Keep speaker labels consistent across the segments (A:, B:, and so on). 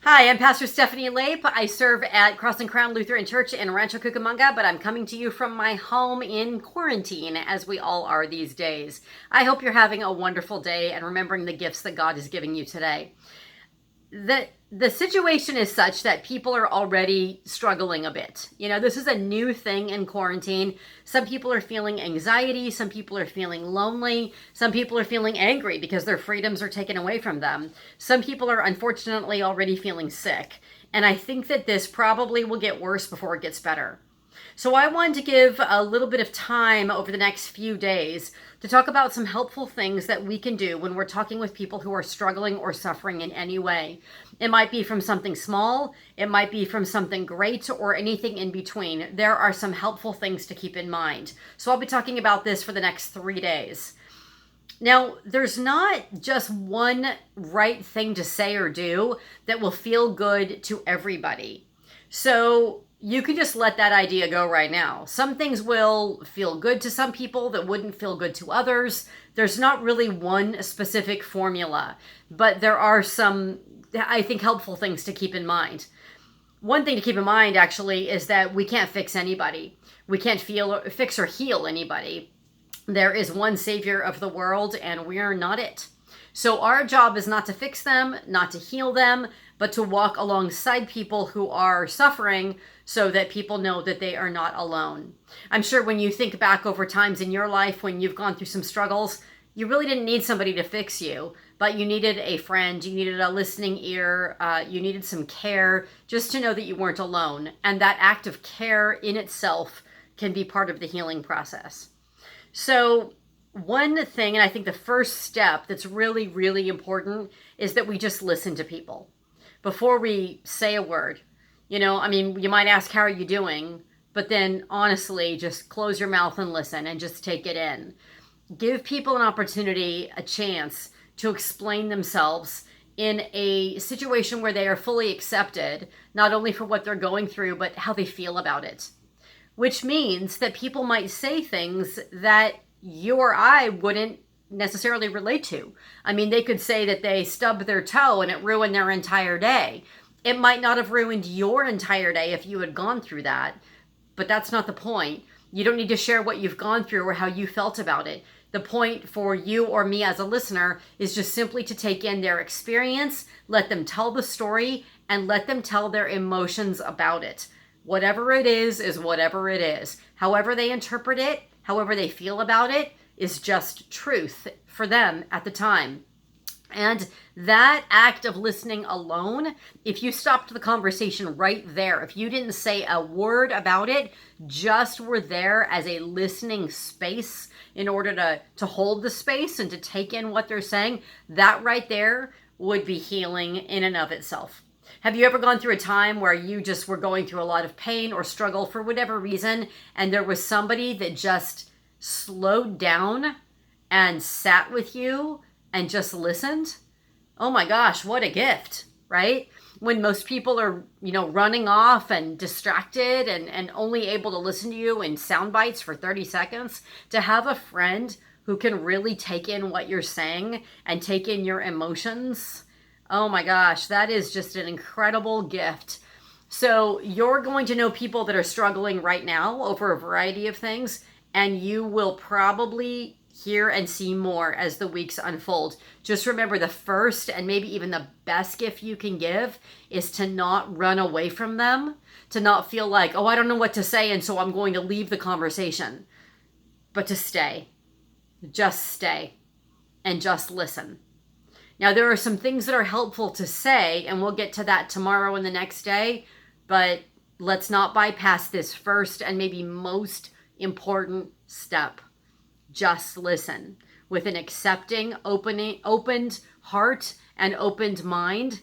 A: Hi, I'm Pastor Stephanie Lape. I serve at Cross and Crown Lutheran Church in Rancho Cucamonga, but I'm coming to you from my home in quarantine, as we all are these days. I hope you're having a wonderful day and remembering the gifts that God is giving you today. The situation is such that people are already struggling a bit. You know, this is a new thing in quarantine. Some people are feeling anxiety, some people are feeling lonely, some people are feeling angry because their freedoms are taken away from them. Some people are unfortunately already feeling sick. And I think that this probably will get worse before it gets better. So I wanted to give a little bit of time over the next few days to talk about some helpful things that we can do when we're talking with people who are struggling or suffering in any way. It might be from something small, it might be from something great, or anything in between. There are some helpful things to keep in mind. So I'll be talking about this for the next 3 days. Now, there's not just one right thing to say or do that will feel good to everybody. So you can just let that idea go right now. Some things will feel good to some people that wouldn't feel good to others. There's not really one specific formula, but there are some, I think, helpful things to keep in mind. One thing to keep in mind, actually, is that we can't fix anybody. We can't fix or heal anybody. There is one Savior of the world, and we are not it. So our job is not to fix them, not to heal them, but to walk alongside people who are suffering so that people know that they are not alone. I'm sure when you think back over times in your life when you've gone through some struggles, you really didn't need somebody to fix you, but you needed a friend, you needed a listening ear, you needed some care just to know that you weren't alone. And that act of care in itself can be part of the healing process. So one thing, and I think the first step that's really, really important, is that we just listen to people before we say a word. You know, I mean, you might ask, how are you doing? But then honestly, just close your mouth and listen and just take it in. Give people an opportunity, a chance to explain themselves in a situation where they are fully accepted, not only for what they're going through, but how they feel about it. Which means that people might say things that you or I wouldn't necessarily relate to. I mean, they could say that they stubbed their toe and it ruined their entire day. It might not have ruined your entire day if you had gone through that, but that's not the point. You don't need to share what you've gone through or how you felt about it. The point for you or me as a listener is just simply to take in their experience, let them tell the story, and let them tell their emotions about it. Whatever it is whatever it is. However they interpret it, however they feel about it, is just truth for them at the time. And that act of listening alone, if you stopped the conversation right there, if you didn't say a word about it, just were there as a listening space in order to hold the space and to take in what they're saying, that right there would be healing in and of itself. Have you ever gone through a time where you just were going through a lot of pain or struggle for whatever reason, and there was somebody that just slowed down and sat with you and just listened? Oh my gosh, what a gift, right? When most people are, running off and distracted and only able to listen to you in sound bites for 30 seconds, to have a friend who can really take in what you're saying and take in your emotions, oh my gosh, that is just an incredible gift. So you're going to know people that are struggling right now over a variety of things, and you will probably hear and see more as the weeks unfold. Just remember, the first and maybe even the best gift you can give is to not run away from them, to not feel like, oh, I don't know what to say, and so I'm going to leave the conversation, but to stay. Just stay and just listen. Now, there are some things that are helpful to say, and we'll get to that tomorrow and the next day, but let's not bypass this first and maybe most important step. Just listen with an accepting, opened heart and opened mind.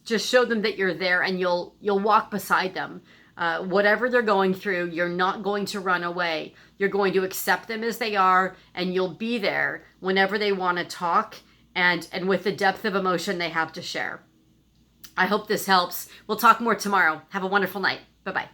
A: Just show them that you're there, and you'll walk beside them. Whatever they're going through, you're not going to run away. You're going to accept them as they are, and you'll be there whenever they want to talk and with the depth of emotion they have to share. I hope this helps. We'll talk more tomorrow. Have a wonderful night. Bye-bye.